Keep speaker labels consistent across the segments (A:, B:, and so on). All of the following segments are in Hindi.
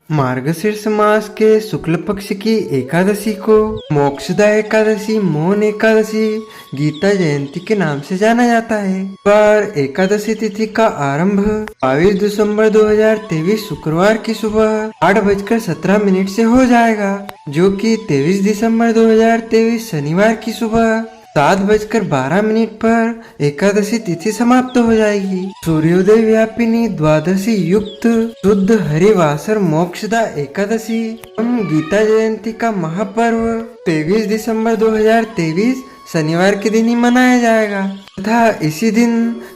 A: मार्गशीर्ष मास के शुक्ल पक्ष की एकादशी को मोक्षदा एकादशी, मौन एकादशी, गीता जयंती के नाम से जाना जाता है। पर एकादशी तिथि का आरंभ 22 दिसंबर 2023 शुक्रवार की सुबह 8:17 से हो जाएगा, जो कि 23 दिसंबर 2023 शनिवार की सुबह 7:12 पर एकादशी तिथि समाप्त हो जाएगी। सूर्योदय व्यापिनी द्वादशी युक्त शुद्ध हरिवासर मोक्षदा एकादशी एवं गीता जयंती का महापर्व 23 दिसंबर 2023 शनिवार के दिन ही मनाया जाएगा तथा इसी दिन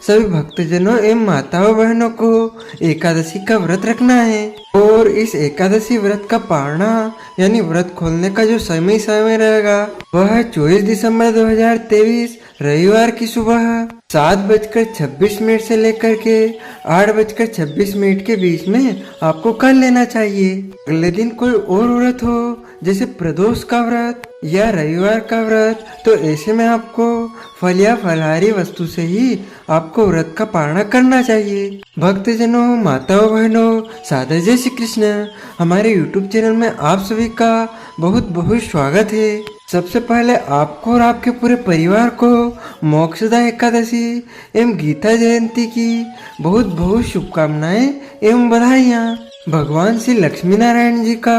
A: सभी भक्तजनों एवं माताओं बहनों को एकादशी का व्रत रखना है। और इस एकादशी व्रत का पारना यानी व्रत खोलने का जो समय रहेगा वह 24 दिसंबर 2023 रविवार की सुबह 7:26 से लेकर के 8:26 के बीच में आपको कर लेना चाहिए। अगले दिन कोई और व्रत हो जैसे प्रदोष का व्रत या रविवार का व्रत, तो ऐसे में आपको फल या फलहारी वस्तु से ही आपको व्रत का पालना करना चाहिए। भक्तजनों, माताओं बहनों, सादर जय श्री कृष्ण। हमारे YouTube चैनल में आप सभी का बहुत बहुत स्वागत है। सबसे पहले आपको और आपके पूरे परिवार को मोक्षदा एकादशी एवं गीता जयंती की बहुत बहुत शुभकामनाएं एवं बधाइयाँ। भगवान श्री लक्ष्मी नारायण जी का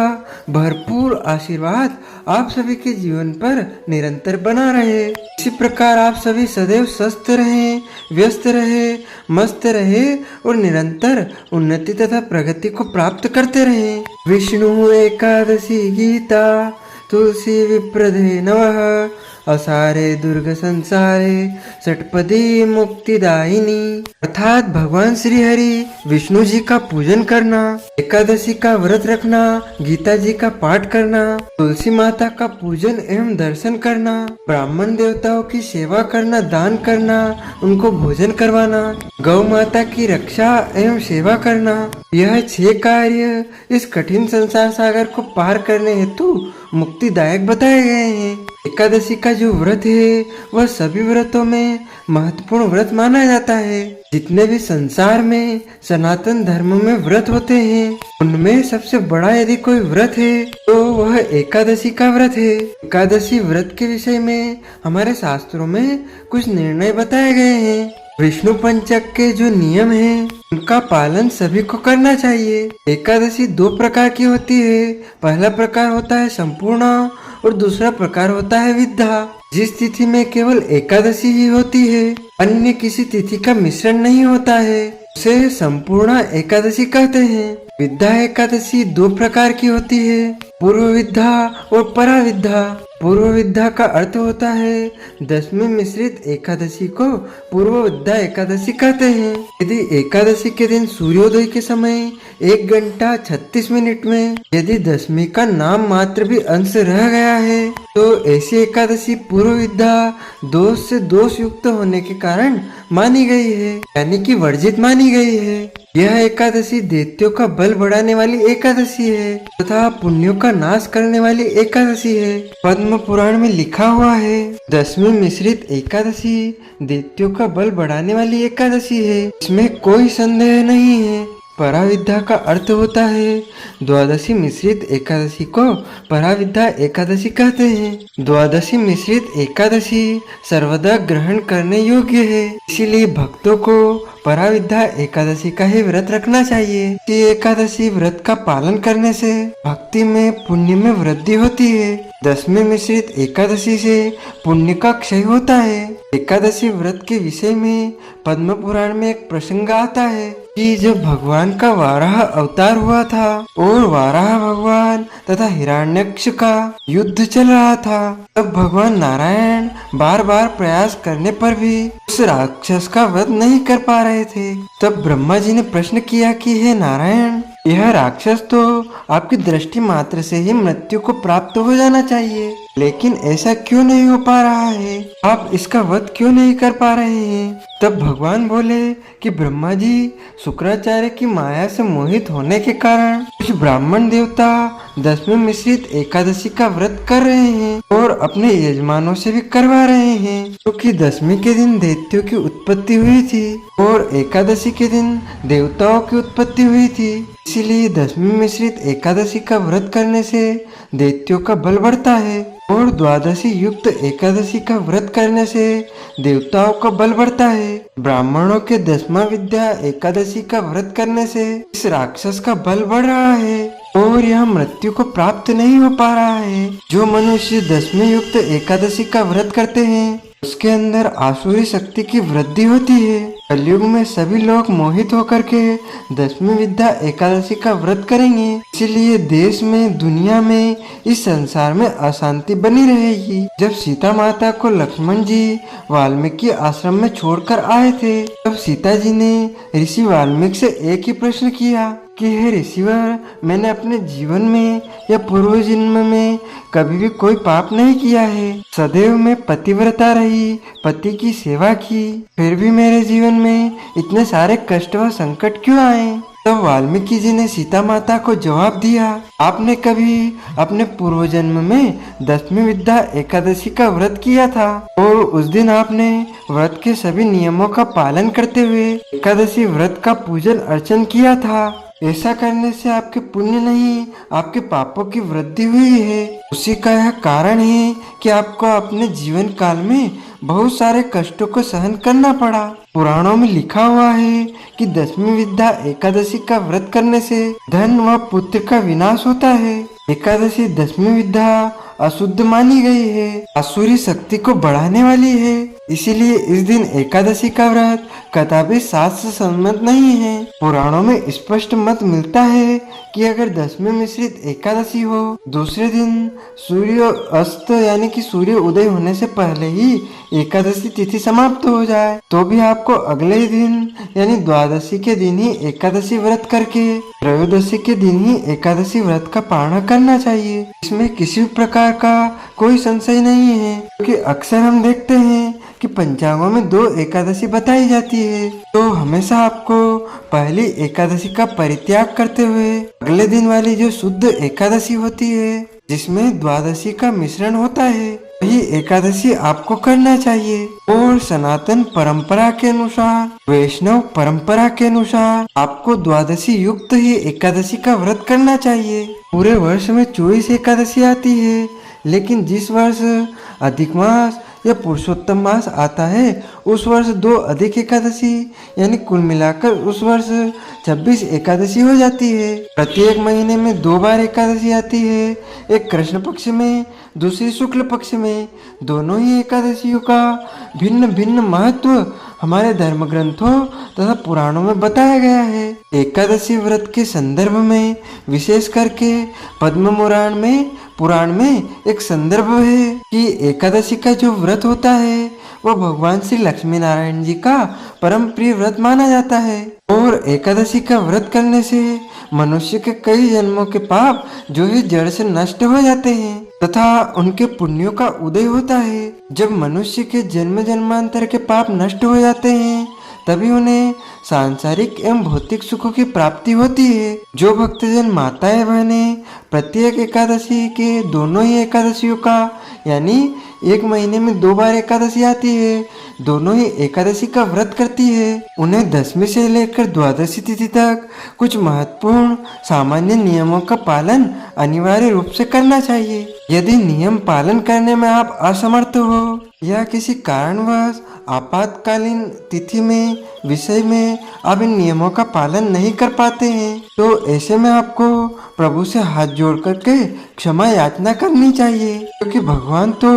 A: भरपूर आशीर्वाद आप सभी के जीवन पर निरंतर बना रहे। इसी प्रकार आप सभी सदैव स्वस्थ रहे, व्यस्त रहे, मस्त रहे और निरंतर उन्नति तथा प्रगति को प्राप्त करते रहे। विष्णु एकादशी गीता तुलसी विप्रदे नमः, असारे दुर्ग संसारे षटपदी मुक्तिदायिनी। अर्थात भगवान श्री हरि विष्णु जी का पूजन करना, एकादशी का व्रत रखना, गीता जी का पाठ करना, तुलसी माता का पूजन एवं दर्शन करना, ब्राह्मण देवताओं की सेवा करना, दान करना, उनको भोजन करवाना, गौ माता की रक्षा एवं सेवा करना, यह 6 कार्य इस कठिन संसार सागर को पार करने हेतु मुक्तिदायक बताए गए हैं। एकादशी का जो व्रत है वह सभी व्रतों में महत्वपूर्ण व्रत माना जाता है। जितने भी संसार में सनातन धर्म में व्रत होते हैं उनमें सबसे बड़ा यदि कोई व्रत है तो वह एकादशी का व्रत है। एकादशी व्रत के विषय में हमारे शास्त्रों में कुछ निर्णय बताए गए हैं। विष्णु पंचक के जो नियम हैं उनका पालन सभी को करना चाहिए। एकादशी 2 प्रकार की होती है। पहला प्रकार होता है संपूर्ण और दूसरा प्रकार होता है विद्या। जिस तिथि में केवल एकादशी ही होती है, अन्य किसी तिथि का मिश्रण नहीं होता है, उसे संपूर्ण एकादशी कहते हैं। विद्या एकादशी 2 प्रकार की होती है, पूर्व विद्या और पराविद्या। पूर्व विद्या का अर्थ होता है दशमी मिश्रित एकादशी को पूर्व विद्या एकादशी कहते हैं। यदि एकादशी के दिन सूर्योदय के समय 1:36 में यदि दशमी का नाम मात्र भी अंश रह गया है तो ऐसी एकादशी पूर्व विद्या दोष से दोष युक्त होने के कारण मानी गई है, यानी कि वर्जित मानी गई है। यह एकादशी दैत्यों का बल बढ़ाने वाली एकादशी है तथा पुण्यों का नाश करने वाली एकादशी है। पद्म पुराण में लिखा हुआ है दशमी मिश्रित एकादशी दैत्यों का बल बढ़ाने वाली एकादशी है, इसमें कोई संदेह नहीं है। पराविद्या का अर्थ होता है द्वादशी मिश्रित एकादशी को पराविद्या एकादशी कहते हैं। द्वादशी मिश्रित एकादशी सर्वदा ग्रहण करने योग्य है, इसीलिए भक्तों को पराविद्या एकादशी का ही व्रत रखना चाहिए। ये एकादशी व्रत का पालन करने से भक्ति में पुण्य में वृद्धि होती है। दशमी मिश्रित एकादशी से पुण्य का क्षय होता है। एकादशी व्रत के विषय में पद्म पुराण में एक प्रसंग आता है कि जब भगवान का वाराह अवतार हुआ था और वाराह भगवान तथा हिरण्यक्ष का युद्ध चल रहा था, तब भगवान नारायण बार बार प्रयास करने पर भी उस राक्षस का वध नहीं कर पा रहे थे। तब ब्रह्मा जी ने प्रश्न किया कि हे नारायण, यह राक्षस तो आपकी दृष्टि मात्र से ही मृत्यु को प्राप्त हो जाना चाहिए, लेकिन ऐसा क्यों नहीं हो पा रहा है? आप इसका वध क्यों नहीं कर पा रहे हैं? तब भगवान बोले कि ब्रह्मा जी, शुक्राचार्य की माया से मोहित होने के कारण कुछ ब्राह्मण देवता दसवीं मिश्रित एकादशी का व्रत कर रहे हैं और अपने यजमानों से भी करवा रहे हैं, क्योंकि दसवीं के दिन दैत्यों की उत्पत्ति हुई थी और एकादशी के दिन देवताओं की उत्पत्ति हुई थी। इसीलिए दसवीं मिश्रित एकादशी का व्रत करने से दैत्यों का बल बढ़ता है और द्वादशी युक्त एकादशी का व्रत करने से देवताओं का बल बढ़ता है। ब्राह्मणों के दसवां विद्या एकादशी का व्रत करने से इस राक्षस का बल बढ़ रहा है और यह मृत्यु को प्राप्त नहीं हो पा रहा है। जो मनुष्य दसवीं युक्त एकादशी का व्रत करते हैं उसके अंदर आसुरी शक्ति की वृद्धि होती है। कलयुग में सभी लोग मोहित होकर के दसवीं विद्या एकादशी का व्रत करेंगे। इसीलिए देश में, दुनिया में, इस संसार में अशांति बनी रहेगी। जब सीता माता को लक्ष्मण जी वाल्मीकि आश्रम में छोड़कर आए थे, तब सीता जी ने ऋषि वाल्मीकि से एक ही प्रश्न किया कि हे ऋषिवर, मैंने अपने जीवन में या पूर्व जन्म में कभी भी कोई पाप नहीं किया है। सदैव मैं पतिव्रता रही, पति की सेवा की, फिर भी मेरे जीवन में इतने सारे कष्ट व संकट क्यों आए? तब वाल्मीकि जी ने सीता माता को जवाब दिया, आपने कभी अपने पूर्व जन्म में दसवीं विद्या एकादशी का व्रत किया था और उस दिन आपने व्रत के सभी नियमों का पालन करते हुए एकादशी व्रत का पूजन अर्चन किया था। ऐसा करने से आपके पुण्य नहीं, आपके पापों की वृद्धि हुई है। उसी का यह कारण है कि आपको अपने जीवन काल में बहुत सारे कष्टों को सहन करना पड़ा। पुराणों में लिखा हुआ है कि दसवीं विद्या एकादशी का व्रत करने से धन व पुत्र का विनाश होता है। एकादशी दसवीं विद्या अशुद्ध मानी गई है, आसुरी शक्ति को बढ़ाने वाली है। इसीलिए इस दिन एकादशी का व्रत कदापि शास्त्र सम्मत नहीं है। पुराणों में स्पष्ट मत मिलता है कि अगर दसवीं मिश्रित एकादशी हो, दूसरे दिन सूर्य अस्त यानी कि सूर्य उदय होने से पहले ही एकादशी तिथि समाप्त हो जाए, तो भी आपको अगले ही दिन यानी द्वादशी के दिन ही एकादशी व्रत करके त्रयोदशी के दिन ही एकादशी व्रत का पारण करना चाहिए। इसमें किसी प्रकार का कोई संशय नहीं है, क्योंकि अक्सर हम देखते हैं कि पंचांगों में 2 एकादशी बताई जाती है, तो हमेशा आपको पहली एकादशी का परित्याग करते हुए अगले दिन वाली जो शुद्ध एकादशी होती है, जिसमें द्वादशी का मिश्रण होता है, वही एकादशी आपको करना चाहिए। और सनातन परंपरा के अनुसार, वैष्णव परंपरा के अनुसार आपको द्वादशी युक्त ही एकादशी का व्रत करना चाहिए। पूरे वर्ष में 24 एकादशी आती है, लेकिन जिस वर्ष अधिक मास या पुरुषोत्तम मास आता है उस वर्ष 2 अधिक एकादशी यानी कुल मिलाकर उस वर्ष 26 एकादशी हो जाती है। प्रत्येक महीने में 2 बार एकादशी आती है, एक कृष्ण पक्ष में, दूसरी शुक्ल पक्ष में। दोनों ही एकादशियों का भिन्न भिन्न महत्व हमारे धर्म ग्रंथों तथा पुराणों में बताया गया है। एकादशी व्रत के संदर्भ में विशेष करके पद्म पुराण में एक संदर्भ है कि एकादशी का जो व्रत होता है वह भगवान श्री लक्ष्मी नारायण जी का परम प्रिय व्रत माना जाता है और एकादशी का व्रत करने से मनुष्य के कई जन्मों के पाप जो है जड़ से नष्ट हो जाते हैं तथा उनके पुण्यों का उदय होता है। जब मनुष्य के जन्म जन्मांतर के पाप नष्ट हो जाते हैं तभी उन्हें सांसारिक एवं भौतिक सुखों की प्राप्ति होती है। जो भक्तजन माताएं बहनें प्रत्येक एकादशी के दोनों ही एकादशियों का यानी एक महीने में 2 बार एकादशी आती है, दोनों ही एकादशी का व्रत करती है, उन्हें दसवीं से लेकर द्वादशी तिथि तक कुछ महत्वपूर्ण सामान्य नियमों का पालन अनिवार्य रूप से करना चाहिए। यदि नियम पालन करने में आप असमर्थ हो या किसी कारणवश आपातकालीन तिथि में विषय में आप इन नियमों का पालन नहीं कर पाते हैं, तो ऐसे में आपको प्रभु से हाथ जोड़ करके क्षमा याचना करनी चाहिए, क्योंकि भगवान तो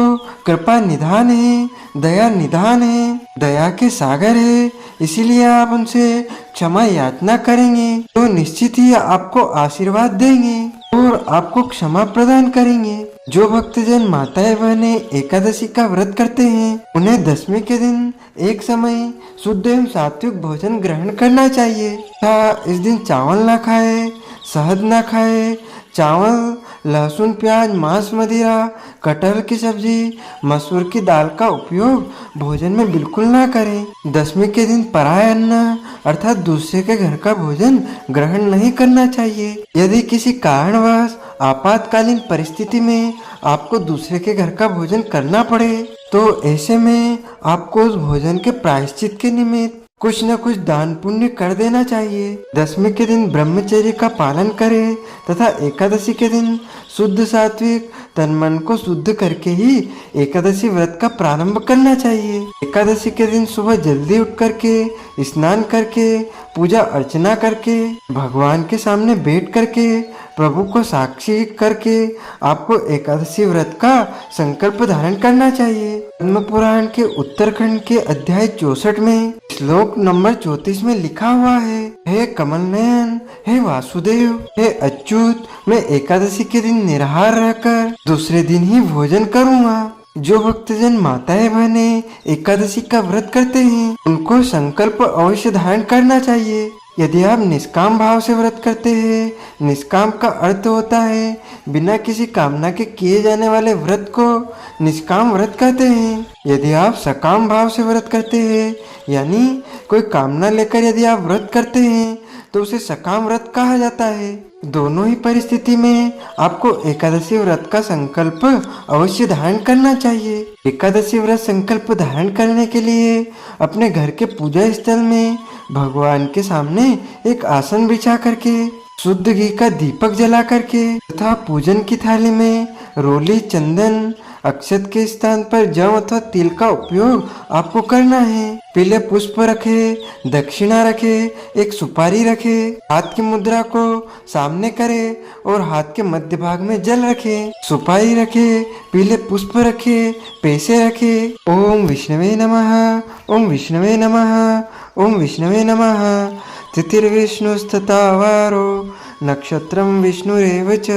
A: कृपा निधान है, दया निधान है, दया के सागर है। इसीलिए आप उनसे क्षमा याचना करेंगे तो निश्चित ही आपको आशीर्वाद देंगे और आपको क्षमा प्रदान करेंगे। जो भक्तजन माताएं बहनें एकादशी का व्रत करते हैं उन्हें दसवीं के दिन एक समय शुद्ध एवं सात्विक भोजन ग्रहण करना चाहिए तथा इस दिन चावल ना खाए, शहद ना खाए। चावल लहसुन, प्याज, मांस, मदिरा, कटहल की सब्जी, मसूर की दाल का उपयोग भोजन में बिल्कुल ना करें। दसवीं के दिन पराया अन्न अर्थात दूसरे के घर का भोजन ग्रहण नहीं करना चाहिए। यदि किसी कारणवश आपातकालीन परिस्थिति में आपको दूसरे के घर का भोजन करना पड़े तो ऐसे में आपको उस भोजन के प्रायश्चित के निमित्त कुछ न कुछ दान पुण्य कर देना चाहिए। दसवीं के दिन ब्रह्मचर्य का पालन करें तथा एकादशी के दिन शुद्ध सात्विक तन मन को शुद्ध करके ही एकादशी व्रत का प्रारंभ करना चाहिए। एकादशी के दिन सुबह जल्दी उठ करके स्नान करके पूजा अर्चना करके भगवान के सामने बैठ करके प्रभु को साक्षी करके आपको एकादशी व्रत का संकल्प धारण करना चाहिए। पद्म पुराण के उत्तरखंड के अध्याय 64 में श्लोक नंबर 34 में लिखा हुआ है, हे कमल नयन, हे वासुदेव, हे अच्युत, मैं एकादशी के दिन निराहार रहकर दूसरे दिन ही भोजन करूँगा। जो भक्तजन माताएं बहनें एकादशी का व्रत करते हैं उनको संकल्प अवश्य धारण करना चाहिए। यदि आप निष्काम भाव से व्रत करते हैं, निष्काम का अर्थ होता है बिना किसी कामना के किए जाने वाले व्रत को निष्काम व्रत कहते हैं। यदि आप सकाम भाव से व्रत करते हैं यानी कोई कामना लेकर यदि आप व्रत करते हैं तो उसे सकाम व्रत कहा जाता है। दोनों ही परिस्थिति में आपको एकादशी व्रत का संकल्प अवश्य धारण करना चाहिए। एकादशी व्रत संकल्प धारण करने के लिए अपने घर के पूजा स्थल में भगवान के सामने एक आसन बिछा करके शुद्ध घी का दीपक जला करके तथा पूजन की थाली में रोली, चंदन, अक्षत के स्थान पर जौ अथवा तिल का उपयोग आपको करना है। पीले पुष्प रखे, दक्षिणा रखे, एक सुपारी रखे, हाथ की मुद्रा को सामने करे और हाथ के मध्य भाग में जल रखे, सुपारी रखे, पीले पुष्प रखे, पैसे रखे। ओम विष्णवे नमः, ओम विष्णवे नमः, ओम विष्णवे नमः। तिथिर्विष्णुस्तथा वारो नक्षत्रं विष्णुरेव च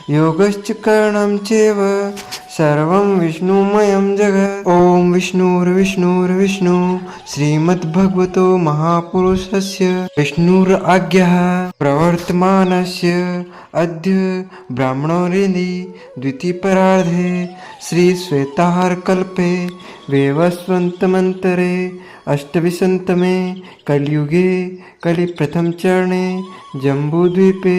A: योगश्च करणं चैव सर्वं विष्णुमयं जगत्। ओम विष्णुर्विष्णुर्विष्णु श्रीमद्भगवतो महापुरुषस्य विष्णुराज्ञः प्रवर्तमानस्य अद्य ब्राह्मणोरिदि द्वितीयपरार्धे श्री श्वेताहार कल्पे वैवस्वतमन्तरे अष्टविंशतमे कलियुगे कलि प्रथम चरणे जम्बूद्वीपे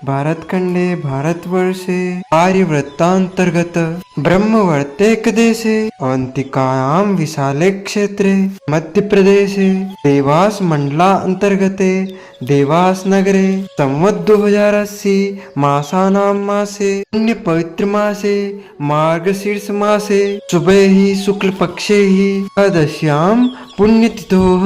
A: भारतखंडे भारतवर्षे आर्यवृत्तांतर्गत ब्रह्मवर्तेक देशे अवंतिकायां विशाले क्षेत्रे मध्य प्रदेशे देवास मंडलांतर्गते देवास नगरे संवत् 2080 मासानां मासे पुण्य पवित्र मासे मार्गशीर्ष मासे शुभे ही शुक्ल पक्षे ही एकादश्यां पुण्यतिथोः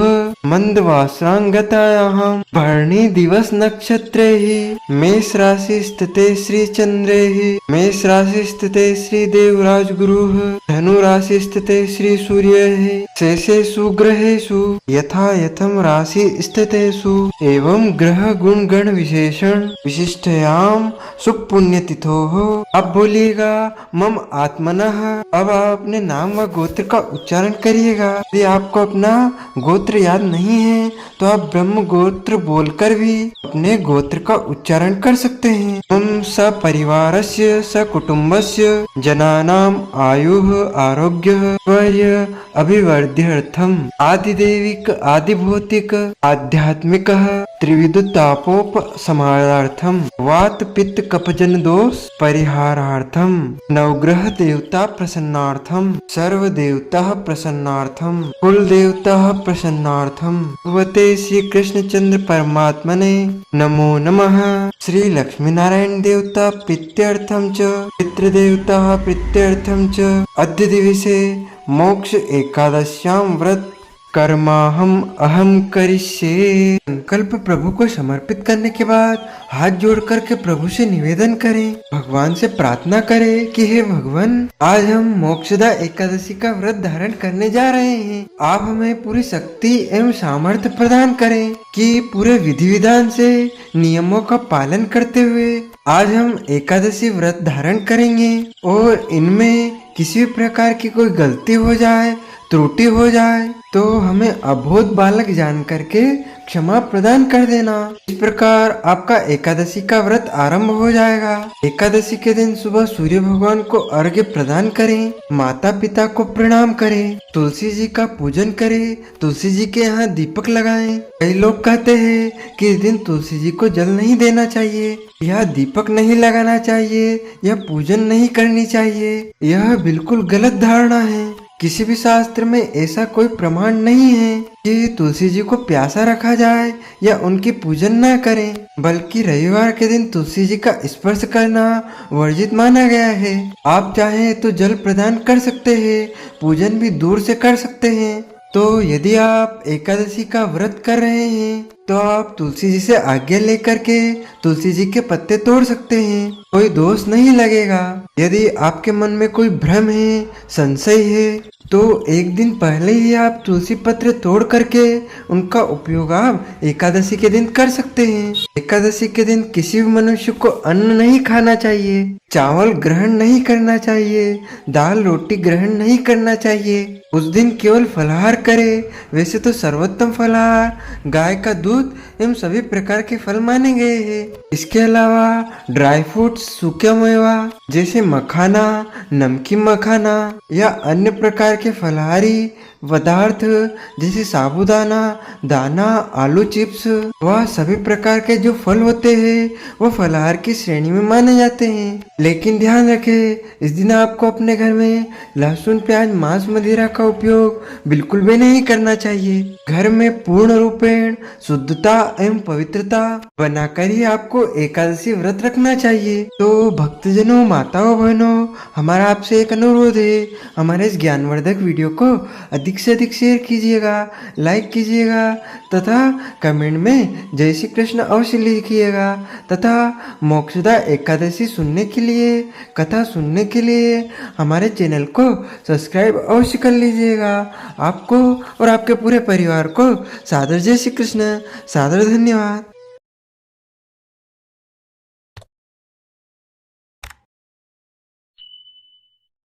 A: मंदवासरांगतायाः भरणी दिवस नक्षत्रे ही मेष राशि स्थिते श्री चंद्रे ही मेष राशि स्थिते श्री देवराज गुरुः धनु राशि स्थिते श्री सूर्य ही शेषेषु ग्रहेषु यथा यथम राशि स्थितेषु एवं ग्रह गुण गण विशेषण विशिष्टयाम शुभ पुण्यतिथोः। अब बोलिएगा मम आत्मनः। अब आप अपने नाम व गोत्र का उच्चारण करिएगा। यदि आपको अपना गोत्र याद नहीं है तो आप ब्रह्म गोत्र बोलकर भी अपने गोत्र का उच्चारण कर सकते हैं। मम सपरिवारस्य सकुटुम्बस्य जनानाम आयुः आरोग्यः वीर्य अभिवर्ध्यर्थम आदिदेविक आदिभौतिक आध्यात्मिकः त्रिविधतापोपशमनार्थम वात पित्त कफजन दोष परिहारार्थम नवग्रह देवता प्रसन्नार्थम सर्व देवता प्रसन्नार्थम कुल देवता प्रसन्नार्थम भगवते श्री कृष्णचंद्र परमात्मने नमो नमः। श्री लक्ष्मी नारायण देवता प्रीत्यर्थम च पितृ देवता प्रीत्यर्थम च अद्य दिवसे मोक्ष एकादश्यां व्रत कर्माहम अहम करिष्ये। संकल्प प्रभु को समर्पित करने के बाद हाथ जोड़ करके प्रभु से निवेदन करें, भगवान से प्रार्थना करें कि हे भगवान, आज हम मोक्षदा एकादशी का व्रत धारण करने जा रहे हैं। आप हमें पूरी शक्ति एवं सामर्थ्य प्रदान करें कि पूरे विधि विधान से नियमों का पालन करते हुए आज हम एकादशी व्रत धारण करेंगे और इनमें किसी प्रकार की कोई गलती हो जाए, त्रुटि हो जाए तो हमें अबोध बालक जान करके क्षमा प्रदान कर देना। इस प्रकार आपका एकादशी का व्रत आरंभ हो जाएगा। एकादशी के दिन सुबह सूर्य भगवान को अर्घ्य प्रदान करें, माता पिता को प्रणाम करें, तुलसी जी का पूजन करें, तुलसी जी के यहाँ दीपक लगाएं। कई लोग कहते हैं कि इस दिन तुलसी जी को जल नहीं देना चाहिए, यह दीपक नहीं लगाना चाहिए, यह पूजन नहीं करनी चाहिए। यह बिल्कुल गलत धारणा है। किसी भी शास्त्र में ऐसा कोई प्रमाण नहीं है कि तुलसी जी को प्यासा रखा जाए या उनकी पूजन न करें, बल्कि रविवार के दिन तुलसी जी का स्पर्श करना वर्जित माना गया है। आप चाहें तो जल प्रदान कर सकते हैं, पूजन भी दूर से कर सकते हैं। तो यदि आप एकादशी का व्रत कर रहे हैं तो आप तुलसी जी से आज्ञा लेकर के तुलसी जी के पत्ते तोड़ सकते हैं, कोई दोष नहीं लगेगा। यदि आपके मन में कोई भ्रम है, संशय है, तो एक दिन पहले ही आप तुलसी पत्र तोड़ करके उनका उपयोग आप एकादशी के दिन कर सकते हैं। एकादशी के दिन किसी भी मनुष्य को अन्न नहीं खाना चाहिए, चावल ग्रहण नहीं करना चाहिए, दाल रोटी ग्रहण नहीं करना चाहिए। उस दिन केवल फलाहार करे। वैसे तो सर्वोत्तम फलाहार गाय का दूध एवं सभी प्रकार के फल माने गए हैं। इसके अलावा ड्राई फ्रूट्स, सूखे मेवा जैसे मखाना, नमकीन मखाना या अन्य प्रकार के फलाहारी पदार्थ जैसे साबूदाना, दाना, आलू चिप्स वह सभी प्रकार के जो फल होते हैं वो फलाहार की श्रेणी में माने जाते हैं। लेकिन ध्यान रखें, इस दिन आपको अपने घर में लहसुन, प्याज, मांस, मदिरा का उपयोग बिल्कुल भी नहीं करना चाहिए। घर में पूर्ण रूपेण शुद्धता एवं पवित्रता बनाकर ही आपको एकादशी व्रत रखना चाहिए। तो भक्तजनों, माताओं, बहनों, हमारा आपसे एक अनुरोध है, हमारे इस ज्ञानवर्धक वीडियो को अधिक से अधिक शेयर कीजिएगा, लाइक कीजिएगा तथा कमेंट में जय श्री कृष्ण अवश्य लिखिएगा तथा मोक्षदा एकादशी सुनने के लिए, कथा सुनने के लिए हमारे चैनल को सब्सक्राइब अवश्य कर लीजिएगा। आपको और आपके पूरे परिवार को सादर जय श्री कृष्ण, सादर धन्यवाद।